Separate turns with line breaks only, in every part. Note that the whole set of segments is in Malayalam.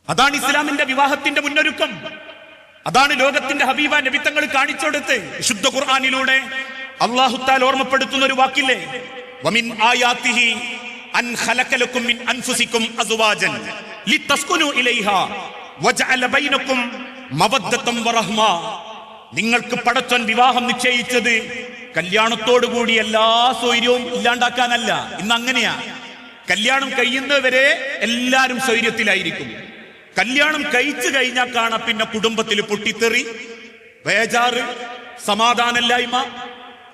അതാണ് ഇസ്ലാമിന്റെ വിവാഹത്തിന്റെ മുന്നൊരുക്കം. അതാണ് ലോകത്തിന്റെ ഹബീബ നബി തങ്ങൾ കാണിച്ചെടുത്ത് വിശുദ്ധ ഖുർആനിലൂടെ അല്ലാഹു തആല ഓർമ്മപ്പെടുത്തുന്ന ഒരു വാക്കില്ലേ, വമിൻ ആയാതിഹി അൻ ഖലഖ ലക്കും മിൻ അൻഫുസികും അസ്വാജൻ ലിതസ്കുനു ഇലൈഹാ വജഅല ബൈനകും മവദ്ദതൻ വറഹ്മ. നിങ്ങൾക്ക് പടച്ചോൻ വിവാഹം നിശ്ചയിച്ചത് കല്യാണത്തോടുകൂടി എല്ലാ സ്വൈര്യവും ഇല്ലാണ്ടാക്കാനല്ല. ഇന്ന് അങ്ങനെയാ. കല്യാണം കഴിയുന്നവരെ എല്ലാരും സ്വൈര്യത്തിലായിരിക്കും. കല്യാണം കഴിച്ചു കഴിഞ്ഞാൽ കാണാം പിന്നെ കുടുംബത്തിൽ പൊട്ടിത്തെറി, ബേജാറ്, സമാധാനമില്ലായ്മ.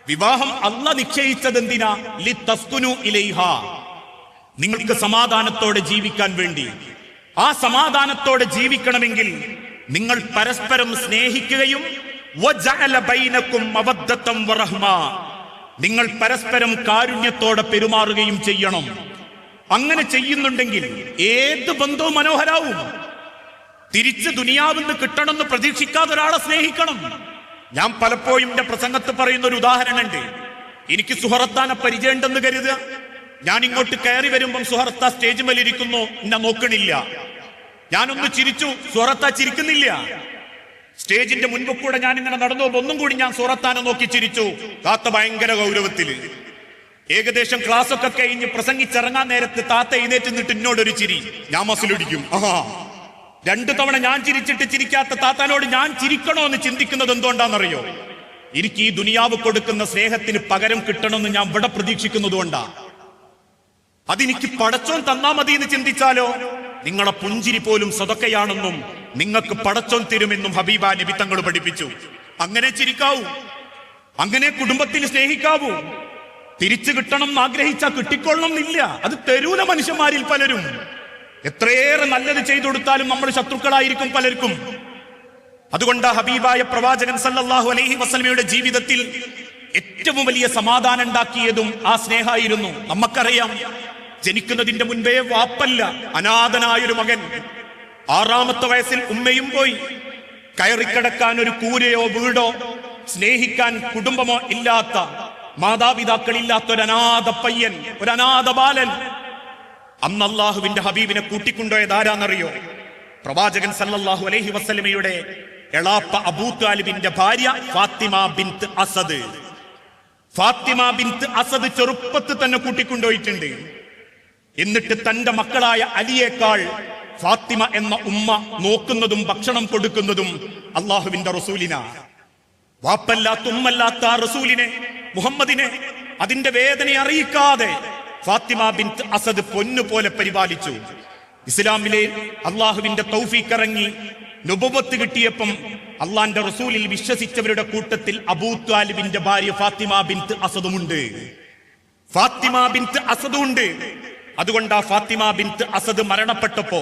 വിവാഹം അല്ലാഹ് നിശ്ചയിച്ചത് എന്തിനാ? ലിതസ്കുനു ഇലൈഹാ, നിങ്ങൾക്ക് സമാധാനത്തോടെ ജീവിക്കാൻ വേണ്ടി. ആ സമാധാനത്തോടെ ജീവിക്കണമെങ്കിൽ നിങ്ങൾ പരസ്പരം സ്നേഹിക്കുകയും വജഅല ബൈനകും മവദ്ദതൻ വറഹ്മ, നിങ്ങൾ പരസ്പരം കാരുണ്യത്തോടെ പെരുമാറുകയും ചെയ്യണം. അങ്ങനെ ചെയ്യുന്നുണ്ടെങ്കിൽ ഏത് ബന്ധവും മനോഹരാവും. തിരിച്ച് ദുനിയാവിന്ന് കിട്ടണമെന്ന് പ്രതീക്ഷിക്കാതെ ഒരാളെ സ്നേഹിക്കണം. ഞാൻ പലപ്പോഴും എന്റെ പ്രസംഗത്ത് പറയുന്ന ഒരു ഉദാഹരണമുണ്ട്. എനിക്ക് സുഹറത്താനെ പരിചയമുണ്ടെന്ന് കരുതുക. ഞാൻ ഇങ്ങോട്ട് കയറി വരുമ്പം സുഹറത്ത സ്റ്റേജ് മേലിരിക്കുന്നു, എന്നെ നോക്കണില്ല. ഞാനൊന്ന് ചിരിച്ചു, സുഹറത്ത ചിരിക്കുന്നില്ല. സ്റ്റേജിന്റെ മുൻപ് കൂടെ ഞാൻ ഇങ്ങനെ നടന്നു, ഒന്നും കൂടി ഞാൻ സുഹറത്താനെ നോക്കി ചിരിച്ചു. താത്ത ഭയങ്കര ഗൗരവത്തില്. ഏകദേശം ക്ലാസ് ഒക്കെ കഴിഞ്ഞ് പ്രസംഗിച്ചിറങ്ങാൻ നേരത്ത് താത്ത എഴുന്നേറ്റ് നിന്നിട്ട് എന്നോടൊരു ചിരി. ഞാൻ മസിലൊടിക്കും. 2 തവണ ഞാൻ ചിരിച്ചിട്ട് ചിരിക്കാത്ത താത്താനോട് ഞാൻ ചിരിക്കണോ എന്ന് ചിന്തിക്കുന്നത് എന്തുകൊണ്ടാണെന്നറിയോ? എനിക്ക് ഈ ദുനിയാവ് കൊടുക്കുന്ന സ്നേഹത്തിന് പകരം കിട്ടണമെന്ന് ഞാൻ ഇവിടെ പ്രതീക്ഷിക്കുന്നത് കൊണ്ടാ. അതെനിക്ക് പടച്ചോൻ തന്നാ മതി എന്ന് ചിന്തിച്ചാലോ? നിങ്ങളെ പുഞ്ചിരി പോലും സദഖയാണെന്നും നിങ്ങൾക്ക് പടച്ചോൻ തരുമെന്നും ഹബീബ നബി തങ്ങൾ പഠിപ്പിച്ചു. അങ്ങനെ ചിരിക്കാവൂ, അങ്ങനെ കുടുംബത്തിൽ സ്നേഹിക്കാവൂ. തിരിച്ചു കിട്ടണം എന്ന് ആഗ്രഹിച്ചാൽ കിട്ടിക്കൊള്ളണം എന്നില്ല. അത് തരൂല മനുഷ്യന്മാരിൽ പലരും. എത്രയേറെ നല്ലത് ചെയ്തു കൊടുത്താലും നമ്മൾ ശത്രുക്കളായിരിക്കും പലർക്കും. അതുകൊണ്ട് ഹബീബായ പ്രവാചകൻ സല്ലല്ലാഹു അലൈഹി വസല്ലമയുടെ ജീവിതത്തിൽ ഏറ്റവും വലിയ സമാധാനം ഉണ്ടാക്കിയതും ആ സ്നേഹമായിരുന്നു. നമുക്കറിയാം, ജനിക്കുന്നതിന്റെ മുൻപേ വാപ്പല്ല, അനാഥനായൊരു മകൻ. 6ാമത്തെ വയസ്സിൽ ഉമ്മയും പോയി. കയറിക്കിടക്കാൻ ഒരു കൂരയോ വീടോ സ്നേഹിക്കാൻ കുടുംബമോ ഇല്ലാത്ത, മാതാപിതാക്കളില്ലാത്ത ഒരു അനാഥ പയ്യൻ, ഒരു അനാഥ ബാലൻ. അന്ന് അല്ലാഹുവിന്റെ ഹബീബിനെ കൂട്ടിക്കൊണ്ടുപോയത് ആരാന്നറിയോ? പ്രവാചകൻ സല്ലല്ലാഹു അലൈഹി വസല്ലമയുടെ എളാപ്പ അബൂ താലിബിന്റെ ഭാര്യ ഫാത്തിമ ബിൻത്ത് അസദ്. ഫാത്തിമ ബിൻത്ത് അസദ് ചെറുപ്പത്തിൽ തന്നെ കൂട്ടിക്കൊണ്ടുപോയിട്ടുണ്ട്. എന്നിട്ട് തന്റെ മക്കളായ അലിയേക്കാൾ ഫാത്തിമ എന്ന ഉമ്മ നോക്കുന്നതും ഭക്ഷണം കൊടുക്കുന്നതും അല്ലാഹുവിന്റെ റസൂലിന. വാപ്പല്ലാത്ത ഉമ്മല്ലാത്ത ആ റസൂലിനെ, മുഹമ്മദിനെ, അതിന്റെ വേദന അറിയിക്കാതെ ഫാത്തിമ ബിൻത്ത് അസദ് പൊന്നുപോലെ പരിപാലിച്ചു. ഇസ്ലാമിലെ അള്ളാഹുവിന്റെ തൗഫീഖ് ഇറങ്ങി നുബുവത്ത് കിട്ടിയപ്പം അള്ളാന്റെ റസൂലിൽ വിശ്വസിച്ചവരുടെ കൂട്ടത്തിൽ അബൂ താലിബിന്റെ ഭാര്യ ഫാത്തിമ ബിൻത്ത് അസദുമുണ്ട്. ഫാത്തിമ ബിൻത്ത് അസദുണ്ട്. അതുകൊണ്ട് ആ ഫാത്തിമ ബിൻത്ത് അസദ് മരണപ്പെട്ടപ്പോ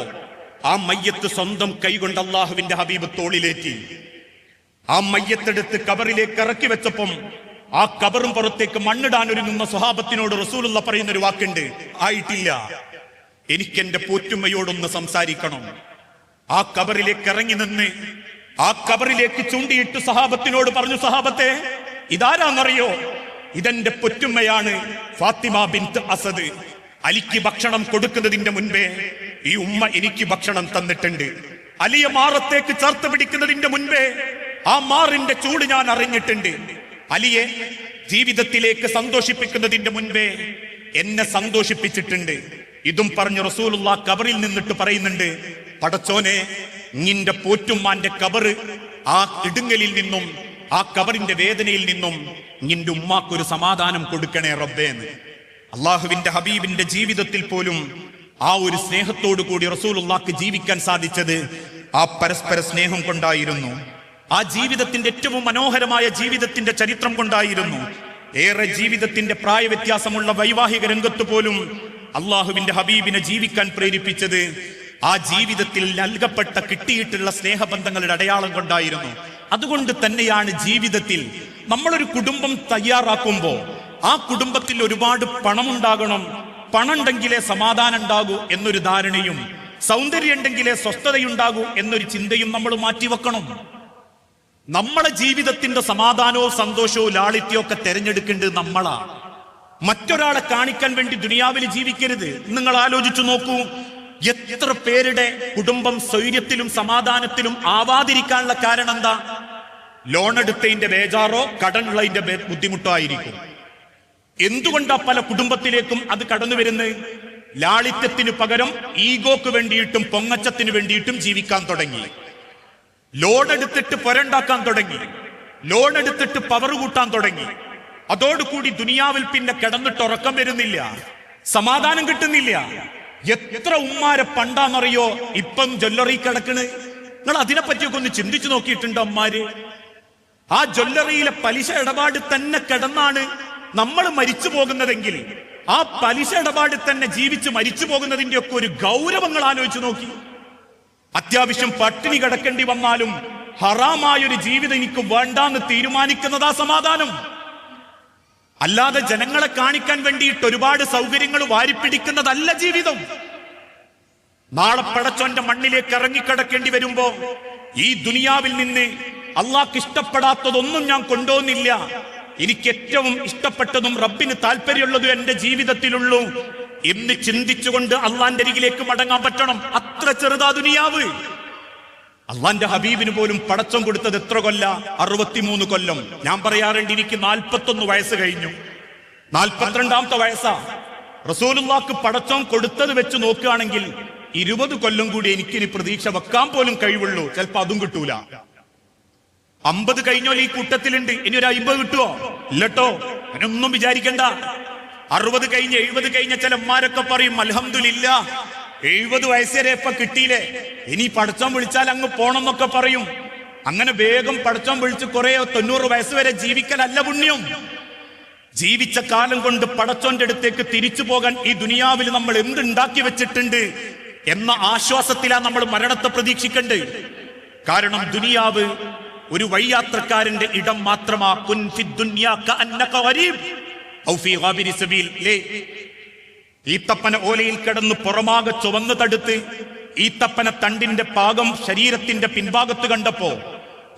ആ മയ്യത്ത് സ്വന്തം കൈകൊണ്ട് അള്ളാഹുവിന്റെ ഹബീബ് തോളിലേറ്റി. ആ മയ്യത്തെടുത്ത് കബറിലേക്ക് ഇറക്കി വെച്ചപ്പം ആ കബറും പുറത്തേക്ക് മണ്ണിടാൻ ഒരുങ്ങുന്ന സ്വഹാബത്തിനോട് റസൂലുള്ള പറയുന്ന ഒരു വാക്കുണ്ട്, ആയിട്ടില്ല, എനിക്കെന്റെ പോറ്റുമ്മയോടൊന്ന് സംസാരിക്കണം. ആ കബറിലേക്ക് ഇറങ്ങി നിന്ന് ആ കബറിലേക്ക് ചൂണ്ടിയിട്ട് സഹാബത്തിനോട് പറഞ്ഞു, സഹാബത്തെ, ഇതാരാന്നറിയോ? ഇതെന്റെ പൊറ്റുമ്മയാണ് ഫാത്തിമ ബിൻത്ത് അസദ്. അലിക്ക് ഭക്ഷണം കൊടുക്കുന്നതിന്റെ മുൻപേ ഈ ഉമ്മ എനിക്ക് ഭക്ഷണം തന്നിട്ടുണ്ട്. അലിയെ മാറത്തേക്ക് ചേർത്ത് പിടിക്കുന്നതിന്റെ മുൻപേ ആ മാറിന്റെ ചൂട് ഞാൻ അറിഞ്ഞിട്ടുണ്ട്. അലിയെ ജീവിതത്തിലേക്ക് സന്തോഷിപ്പിക്കുന്നതിന്റെ മുൻപേ എന്നെ സന്തോഷിപ്പിച്ചിട്ടുണ്ട്. ഇതും പറഞ്ഞു റസൂലുള്ള കബറിൽ നിന്നിട്ട് പറയുന്നുണ്ട്, പടച്ചോനെ, നിന്റെ പോറ്റുമ്മാന്റെ കബറ് ആ ഇടുങ്ങലിൽ നിന്നും ആ കബറിന്റെ വേദനയിൽ നിന്നും നിന്റെ ഉമ്മാക്കൊരു സമാധാനം കൊടുക്കണേ റബ്ബേ എന്ന്. അള്ളാഹുവിന്റെ ഹബീബിന്റെ ജീവിതത്തിൽ പോലും ആ ഒരു സ്നേഹത്തോടു കൂടി റസൂലുള്ളാഹിക്ക് ജീവിക്കാൻ സാധിച്ചത് ആ പരസ്പര സ്നേഹം കൊണ്ടായിരുന്നു. ആ ജീവിതത്തിന്റെ ഏറ്റവും മനോഹരമായ ജീവിതത്തിന്റെ ചരിത്രം കൊണ്ടായിരുന്നു. ഏറെ ജീവിതത്തിന്റെ പ്രായവ്യത്യാസമുള്ള വൈവാഹിക രംഗത്ത് പോലും അള്ളാഹുവിന്റെ ഹബീബിനെ ജീവിക്കാൻ പ്രേരിപ്പിച്ചത് ആ ജീവിതത്തിൽ നൽകപ്പെട്ട കിട്ടിയിട്ടുള്ള സ്നേഹബന്ധങ്ങളുടെ അടയാളം കൊണ്ടായിരുന്നു. അതുകൊണ്ട് തന്നെയാണ് ജീവിതത്തിൽ നമ്മളൊരു കുടുംബം തയ്യാറാക്കുമ്പോൾ ആ കുടുംബത്തിൽ ഒരുപാട് പണമുണ്ടാകണം, പണം ഉണ്ടെങ്കിലേ സമാധാനം ഉണ്ടാകൂ എന്നൊരു ധാരണയും സൗന്ദര്യം ഉണ്ടെങ്കിലേ സ്വസ്ഥതയുണ്ടാകൂ എന്നൊരു ചിന്തയും നമ്മൾ മാറ്റിവെക്കണം. നമ്മളെ ജീവിതത്തിന്റെ സമാധാനവും സന്തോഷവും ലാളിത്യവും ഒക്കെ തെരഞ്ഞെടുക്കേണ്ടത് നമ്മളാ. മറ്റൊരാളെ കാണിക്കാൻ വേണ്ടി ദുനിയാവിൽ ജീവിക്കരുത്. നിങ്ങൾ ആലോചിച്ചു നോക്കൂ, എത്ര പേരുടെ കുടുംബം സ്വൈര്യത്തിലും സമാധാനത്തിലും ആവാതിരിക്കാനുള്ള കാരണം എന്താ? ലോൺ എടുത്തതിന്റെ ബേജാറോ കടനുള്ളതിന്റെ ബുദ്ധിമുട്ടോ ആയിരിക്കും. എന്തുകൊണ്ടാ പല കുടുംബത്തിലേക്കും അത് കടന്നു വരുന്നത്? ലാളിത്യത്തിന് പകരം ഈഗോക്ക് വേണ്ടിയിട്ടും പൊങ്ങച്ചത്തിന് വേണ്ടിയിട്ടും ജീവിക്കാൻ തുടങ്ങി. ലോൺ എടുത്തിട്ട് പൊരണ്ടാക്കാൻ തുടങ്ങി. ലോൺ എടുത്തിട്ട് പവർ കൂട്ടാൻ തുടങ്ങി. അതോടുകൂടി ദുനിയാവിൽ പിന്നെ കിടന്നിട്ട് ഉറക്കം വരുന്നില്ല, സമാധാനം കിട്ടുന്നില്ല. എത്ര ഉമ്മാരെ പണ്ടാന്നറിയോ ഇപ്പം ജ്വല്ലറി കിടക്കണ്. നിങ്ങൾ അതിനെപ്പറ്റിയൊക്കെ ഒന്ന് ചിന്തിച്ചു നോക്കിയിട്ടുണ്ടോ അമ്മാര്? ആ ജ്വല്ലറിയിലെ പലിശ ഇടപാട് തന്നെ കിടന്നാണ് നമ്മൾ മരിച്ചു പോകുന്നതെങ്കിൽ ആ പലിശ ഇടപാട് തന്നെ ജീവിച്ച് മരിച്ചു പോകുന്നതിന്റെ ഒക്കെ ഒരു ഗൗരവങ്ങൾ ആലോചിച്ച് നോക്കി. അത്യാവശ്യം പട്ടിണി കിടക്കേണ്ടി വന്നാലും ഹറാമായൊരു ജീവിതം എനിക്ക് വേണ്ടാന്ന് തീരുമാനിക്കുന്നതാ സമാധാനം. അല്ലാതെ ജനങ്ങളെ കാണിക്കാൻ വേണ്ടിയിട്ട് ഒരുപാട് സൗകര്യങ്ങൾ വാരിപ്പിടിക്കുന്നതല്ല ജീവിതം. നാളെ പടച്ചോന്റെ മണ്ണിലേക്ക് ഇറങ്ങിക്കിടക്കേണ്ടി വരുമ്പോ ഈ ദുനിയാവിൽ നിന്ന് അള്ളാഹ്ക്ക് ഇഷ്ടപ്പെടാത്തതൊന്നും ഞാൻ കൊണ്ടുപോകുന്നില്ല, എനിക്ക് ഏറ്റവും ഇഷ്ടപ്പെട്ടതും റബ്ബിന് താല്പര്യമുള്ളതും എന്റെ ജീവിതത്തിലുള്ളൂ എന്ന് ചിന്തിച്ചുകൊണ്ട് അള്ളാന്റെ അരികിലേക്ക് മടങ്ങാൻ പറ്റണം. അത്ര ചെറുതാ ദുനിയാവ്. അള്ളാന്റെ ഹബീബിന് പോലും പടച്ചം കൊടുത്തത് എത്ര കൊല്ല? 63 കൊല്ലം. ഞാൻ പറയാറുണ്ട്, എനിക്ക് 41 വയസ്സ് കഴിഞ്ഞു, 42ാമത്തെ വയസ്സാ. റസൂലുള്ളാഹിക്ക് പടച്ചം കൊടുത്തത് വെച്ച് നോക്കുകയാണെങ്കിൽ 20 കൊല്ലം കൂടി എനിക്കിനി പ്രതീക്ഷ വെക്കാൻ പോലും കഴിവുള്ളൂ. ചിലപ്പോ അതും കിട്ടൂല. 50 കഴിഞ്ഞോൽ ഈ കൂട്ടത്തിലുണ്ട്. ഇനി ഒരു 50 കിട്ടുവോ? ഇല്ലട്ടോ, അതിനൊന്നും വിചാരിക്കണ്ട. 60 കഴിഞ്ഞ് 70 കഴിഞ്ഞ ചിലന്മാരൊക്കെ പറയും അൽഹംദുലില്ലാ 70 വയസ്സ് വരെ ഇപ്പൊ കിട്ടിയില്ലേ, ഇനി പടച്ചോൻ വിളിച്ചാൽ അങ്ങ് പോണം എന്നൊക്കെ പറയും. അങ്ങനെ വേഗം പടച്ചോൻ വിളിച്ച് കുറെ 90 വയസ്സ് വരെ ജീവിക്കലല്ല പുണ്യം. ജീവിച്ച കാലം കൊണ്ട് പടച്ചോന്റെ അടുത്തേക്ക് തിരിച്ചു പോകാൻ ഈ ദുനിയാവിൽ നമ്മൾ എന്തുണ്ടാക്കി വെച്ചിട്ടുണ്ട് എന്ന ആശ്വാസത്തിലാണ് നമ്മൾ മരണത്തെ പ്രതീക്ഷിക്കേണ്ടത്. കാരണം ദുനിയാവ് ഒരു വഴിയാത്രക്കാരന്റെ ഇടം മാത്രമാ. കുൻ ഫിദ് ദുനിയാ കഅന്നക ഗരീബ് ഔ ഫീ ഗാബിരി സബീൽ. ഈത്തപ്പന ഓലയിൽ കിടന്ന് പുറമാകെ ചുവന്ന് തടുത്ത് ഈത്തപ്പന തണ്ടിന്റെ പാകം ശരീരത്തിന്റെ പിൻഭാഗത്ത് കണ്ടപ്പോ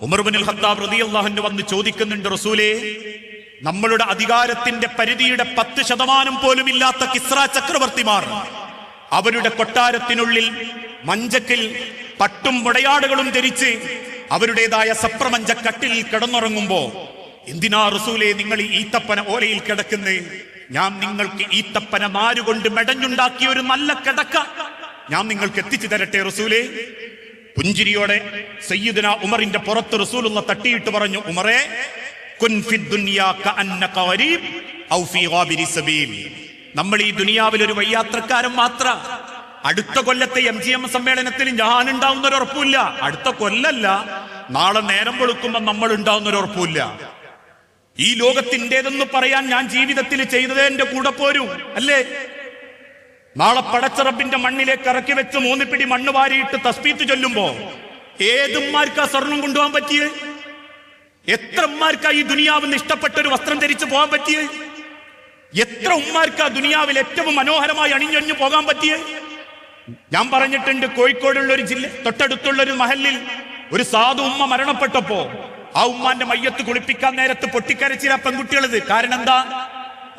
ഉമർ ഇബ്നുൽ ഖത്താബ് റളിയല്ലാഹു അൻഹു വന്ന് ചോദിക്കുന്നുണ്ട്, റസൂലേ, നമ്മളുടെ അധികാരത്തിന്റെ പരിധിയുടെ 10% പോലും ഇല്ലാത്ത കിസ്ര ചക്രവർത്തിമാർ അവരുടെ കൊട്ടാരത്തിനുള്ളിൽ മഞ്ചക്കിൽ പട്ടും മുടയാടുകളും ധരിച്ച് അവരുടേതായ സപ്രമഞ്ച കട്ടിൽ കിടന്നുറങ്ങുമ്പോ എന്തിനാ റസൂലേ നിങ്ങൾ ഈ ഈത്തപ്പന ഓലയിൽ കിടക്കുന്നേ? ഞാൻ നിങ്ങൾക്ക് ഈത്തപ്പന നാരുകൊണ്ട് മെടഞ്ഞുണ്ടാക്കിയ ഒരു നല്ല കിടക്ക ഞാൻ നിങ്ങൾക്ക് എത്തിച്ചു തരട്ടെ റസൂലേ. പുഞ്ചിരിയോടെ സയ്യിദുന ഉമറിന്റെ പുറത്ത് റസൂലുള്ള തട്ടിയിട്ട് പറഞ്ഞു, ഉമറേ, കുൻ ഫിദ് ദുനിയാ കഅന്നക ഗരീബ് ഔ ഫീ ഗാബിരി സബീൽ. നമ്മൾ ഈ ദുനിയാവിൽ ഒരു വഴിയാത്രക്കാരൻ മാത്ര. അടുത്ത കൊല്ലത്തെ MGM സമ്മേളനത്തിൽ ഞാൻ ഉണ്ടാവുന്ന ഒരു ഉറപ്പില്ല. അടുത്ത കൊല്ലല്ല, നാളെ നേരം വെളുക്കുമ്പോ നമ്മൾ ഉണ്ടാവുന്ന ഒരു ഉറപ്പില്ല. ഈ ലോകത്തിൻ്റെതെന്ന് പറയാൻ ഞാൻ ജീവിതത്തിൽ ചെയ്തതേ എന്റെ കൂടെ പോരും, അല്ലേ? നാളെ പടച്ച റബ്ബിന്റെ മണ്ണിലേക്ക് ഇറക്കി വെച്ച് 3 പിടി മണ്ണ് വാരിയിട്ട് തസ്ബീത്ത് ചൊല്ലുമ്പോ ഏതുമ്മാർക്കാ സ്വർണം കൊണ്ടുപോകാൻ പറ്റിയത്? എത്ര ഉമ്മാർക്കാ ഈ ദുനിയാവിൽ ഇഷ്ടപ്പെട്ട ഒരു വസ്ത്രം ധരിച്ചു പോകാൻ പറ്റിയത്? എത്ര ഉമ്മാർക്കാ ദുനിയാവിൽ ഏറ്റവും മനോഹരമായി അണിഞ്ഞൊഞ്ഞു പോകാൻ പറ്റിയത്? ഞാൻ പറഞ്ഞിട്ടുണ്ട്, കോഴിക്കോടുള്ള ഒരു ജില്ല തൊട്ടടുത്തുള്ള ഒരു മഹലിൽ ഒരു സാധു ഉമ്മ മരണപ്പെട്ടപ്പോ ആ ഉമ്മാന്റെ മയ്യത്ത് കുളിപ്പിക്കാൻ നേരത്ത് പൊട്ടിക്കരച്ചില്ല പെൺകുട്ടികളത്. കാരണം എന്താ?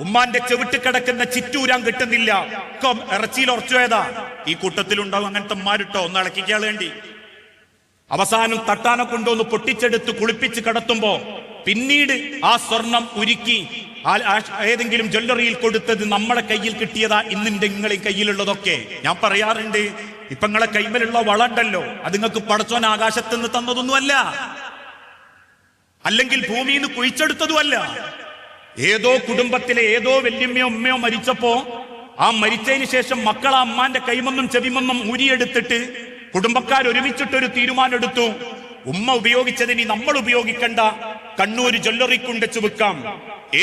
ഉമ്മാന്റെ ചെവിട്ട് കിടക്കുന്ന ചിറ്റൂരാൻ കിട്ടുന്നില്ല, ഇറച്ചിയിൽ ഉറച്ചുപോയതാ. ഈ കൂട്ടത്തിലുണ്ടാവും അങ്ങനത്തെ ഉമ്മാരിട്ടോ, ഒന്ന് ഇളക്കിക്കാൻ വേണ്ടി അവസാനം തട്ടാനെ കൊണ്ടൊന്ന് പൊട്ടിച്ചെടുത്ത് കുളിപ്പിച്ച് കിടത്തുമ്പോ പിന്നീട് ആ സ്വർണം ഉരുക്കി ഏതെങ്കിലും ജ്വല്ലറിയിൽ കൊടുത്തത് നമ്മുടെ കയ്യിൽ കിട്ടിയതാ. ഇന്നിന്റെ നിങ്ങളെ കയ്യിലുള്ളതൊക്കെ ഞാൻ പറയാറുണ്ട്, ഇപ്പൊ നിങ്ങളെ കൈമലുള്ള വളണ്ടല്ലോ, അത് നിങ്ങൾക്ക് പടച്ചോൻ ആകാശത്ത് നിന്ന് തന്നതൊന്നുമല്ല, അല്ലെങ്കിൽ ഭൂമിയിൽ നിന്ന് കുഴിച്ചെടുത്തതുമല്ല. ഏതോ കുടുംബത്തിലെ ഏതോ വല്യമ്മയോ ഉമ്മയോ മരിച്ചപ്പോ ആ മരിച്ചതിന് ശേഷം മക്കൾ ആ അമ്മാന്റെ കൈമൊന്നും ചെവിമൊന്നും ഊരിയെടുത്തിട്ട് കുടുംബക്കാർ ഒരുമിച്ചിട്ടൊരു തീരുമാനം എടുത്തു, ഉമ്മ ഉപയോഗിച്ചതിന് നമ്മൾ ഉപയോഗിക്കണ്ട, കണ്ണൂർ ജ്വല്ലറി കൊണ്ടുവച്ച് വിൽക്കാം.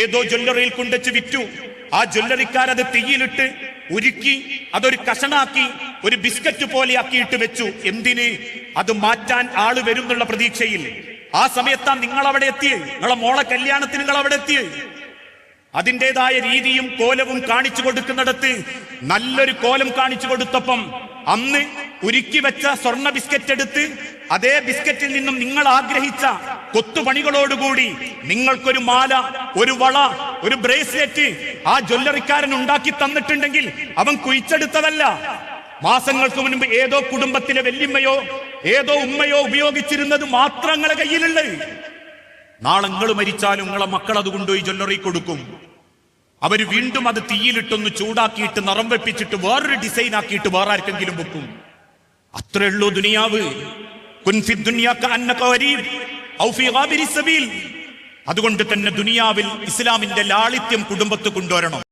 ഏതോ ജ്വല്ലറിയിൽ കൊണ്ടുവച്ച് വിറ്റു. ആ ജ്വല്ലറിക്കാരത് തീയിലിട്ട് ഉരുക്കി അതൊരു കഷണാക്കി ഒരു ബിസ്ക്കറ്റ് പോലെ ആക്കിയിട്ട് വെച്ചു. എന്തിന്? അത് മാറ്റാൻ ആള് വരും എന്നുള്ള പ്രതീക്ഷയിൽ. ആ സമയത്താ നിങ്ങൾ അവിടെ എത്തിയത്, നിങ്ങളെ മോളെ കല്യാണത്തിന് നിങ്ങൾ അവിടെ എത്തിയത്. അതിൻ്റെതായ രീതിയും കോലവും കാണിച്ചു കൊടുക്കുന്നിടത്ത് നല്ലൊരു കോലം കാണിച്ചു കൊടുത്തപ്പം അന്ന് ഉരുക്കി വെച്ച സ്വർണ്ണ ബിസ്ക്കറ്റ് എടുത്ത് അതേ ബിസ്ക്കറ്റിൽ നിന്നും നിങ്ങൾ ആഗ്രഹിച്ച കൊത്തുപണികളോടുകൂടി നിങ്ങൾക്കൊരു മാല, ഒരു വള, ഒരു ബ്രേസ്ലെറ്റ് ആ ജ്വല്ലറിക്കാരൻ ഉണ്ടാക്കി തന്നിട്ടുണ്ടെങ്കിൽ അവൻ കുഴിച്ചെടുത്തതല്ല. മാസങ്ങൾക്ക് മുൻപ് ഏതോ കുടുംബത്തിലെ വല്യമ്മയോ ഏതോ ഉമ്മയോ ഉപയോഗിച്ചിരുന്നത് മാത്രം നിങ്ങളെ കയ്യിലുള്ളത്. നാളെ നിങ്ങൾ മരിച്ചാലും നിങ്ങളെ മക്കൾ അത് കൊണ്ടുപോയി ജ്വല്ലറി കൊടുക്കും. അവര് വീണ്ടും അത് തീയിലിട്ടൊന്ന് ചൂടാക്കിയിട്ട് നിറം വെപ്പിച്ചിട്ട് വേറൊരു ഡിസൈൻ ആക്കിയിട്ട് വേറെ ആർക്കെങ്കിലും വെക്കും. അത്രേ ഉള്ളൂ ദുനിയാവ്. അതുകൊണ്ട് തന്നെ ദുനിയാവിൽ ഇസ്ലാമിന്റെ ലാളിത്യം കുടുംബത്ത് കൊണ്ടുവരണം.